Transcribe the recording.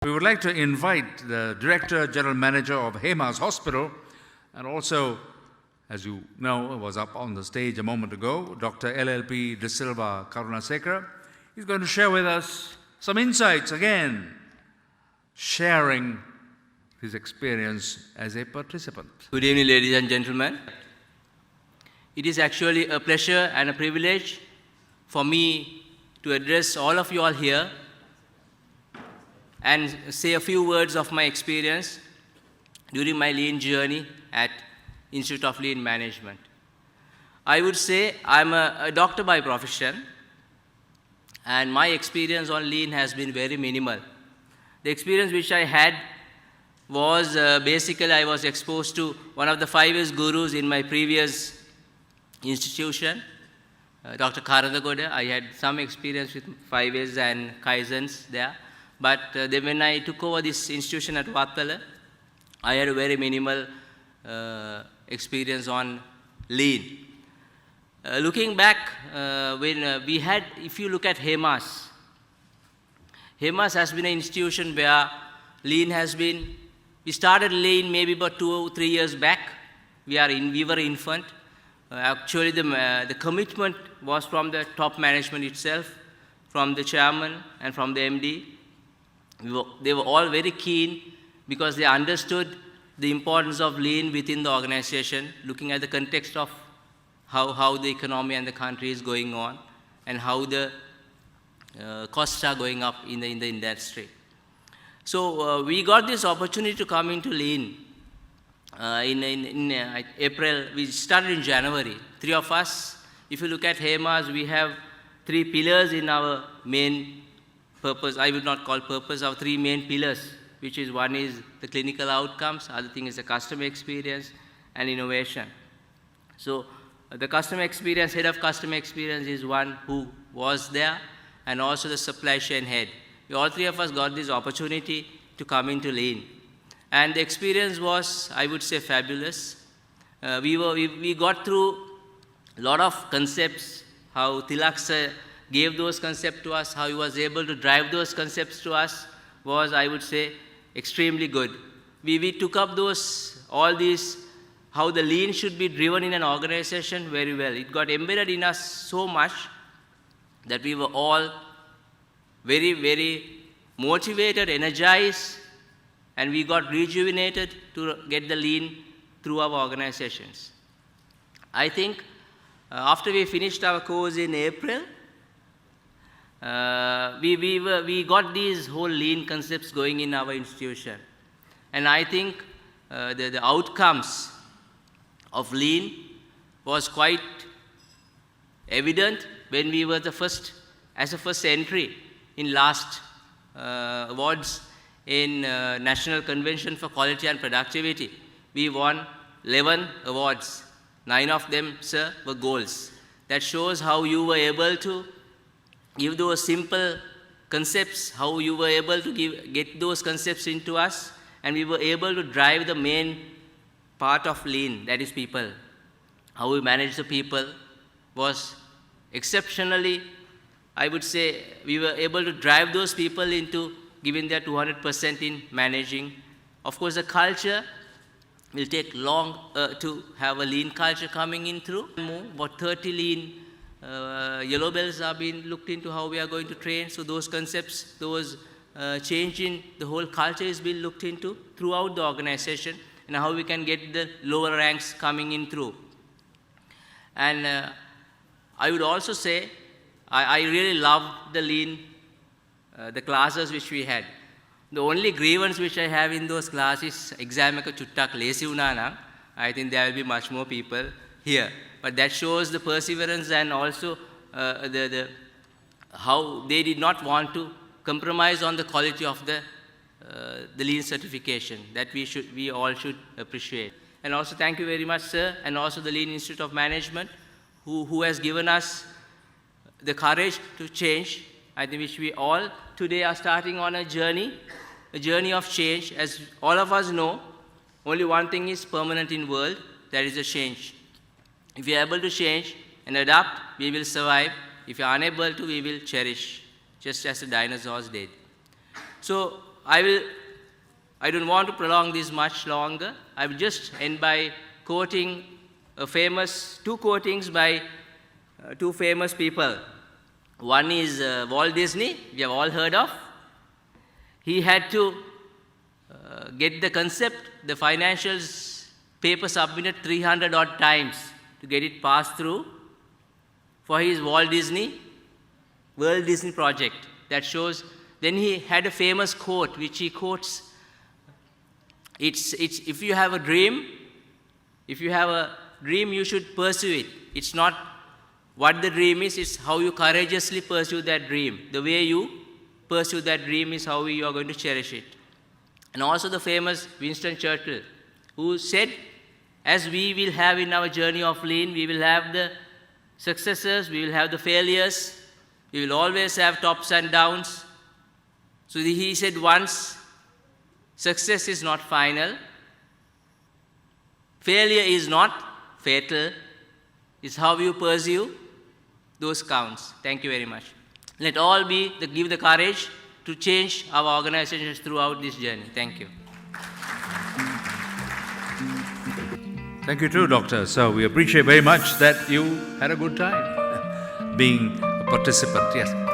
We would like to invite the Director General Manager of Hemas Hospital, and also, as you know, was up on the stage a moment ago, Dr. LLP De Silva Karunasekara. He's going to share with us some insights again, sharing his experience as a participant. Good evening, ladies and gentlemen. It is actually a pleasure and a privilege for me to address all of you all here and say a few words of my experience during my lean journey at Institute of Lean Management. I would say I'm a doctor by profession, and my experience on lean has been very minimal. The experience which I had was basically I was exposed to one of the 5S gurus in my previous institution, Dr. Karadagoda. I had some experience with 5S and Kaizens there. But then when I took over this institution at Vattala, I had a very minimal experience on lean. Looking back, when we had, if you look at Hemas has been an institution where lean has been, we started lean maybe about 2 or 3 years back. We were infant. Actually, the commitment was from the top management itself, from the chairman and from the MD. They were all very keen because they understood the importance of lean within the organization, looking at the context of how the economy and the country is going on and how the costs are going up in the industry. So we got this opportunity to come into lean in April. We started in January. 3 of us. If you look at Hemas, we have 3 pillars in our main purpose. I would not call purpose, our 3 main pillars, which is one is the clinical outcomes, other thing is the customer experience and innovation. So the customer experience, head of customer experience is one who was there, and also the supply chain head. All 3 of us got this opportunity to come into lean. And the experience was, I would say, fabulous. We got through a lot of concepts, how Tilak sir gave those concepts to us, how he was able to drive those concepts to us was, I would say, extremely good. We took up all these, how the lean should be driven in an organization very well. It got embedded in us so much that we were all very, very motivated, energized, and we got rejuvenated to get the lean through our organizations. I think after we finished our course in April, we got these whole lean concepts going in our institution. And I think the outcomes of lean was quite evident when we were as a first entry in last awards in National Convention for Quality and Productivity. We won 11 awards. 9 of them, sir, were golds. That shows how you were able to give those simple concepts, how you were able to get those concepts into us, and we were able to drive the main part of lean, that is people. How we manage the people was exceptionally, I would say, we were able to drive those people into giving their 200% in managing. Of course, the culture will take long to have a lean culture coming in through. About 30 lean yellow belts are being looked into how we are going to train. So those concepts, those change in the whole culture is being looked into throughout the organization, and how we can get the lower ranks coming in through. And I would also say, I really loved the lean, the classes which we had. The only grievance which I have in those classes, exam එක චුට්ටක් ලේසි වුණා නම්, I think there will be much more people here. But that shows the perseverance and also how they did not want to compromise on the quality of the lean certification that we all should appreciate. And also thank you very much, sir, and also the Lean Institute of Management, who has given us the courage to change. I think which we all today are starting on a journey of change. As all of us know, only one thing is permanent in world, that is a change. If we are able to change and adapt, we will survive. If you are unable to, we will cherish, just as the dinosaurs did. So I don't want to prolong this much longer. I will just end by quoting two quotings by two famous people. One is Walt Disney, we have all heard of. He had to get the concept, the financial paper submitted 300 odd times to get it passed through for his World Disney project. That shows. Then he had a famous quote which he quotes. It's if you have a dream, you should pursue it. It's not what the dream is, it's how you courageously pursue that dream. The way you pursue that dream is how you are going to cherish it. And also the famous Winston Churchill, who said, as we will have in our journey of lean, we will have the successes, we will have the failures, we will always have tops and downs. So he said once, success is not final, failure is not fatal, it's how you pursue those counts. Thank you very much. Let all give the courage to change our organizations throughout this journey. Thank you. Thank you too, Doctor. So we appreciate very much that you had a good time being a participant. Yes.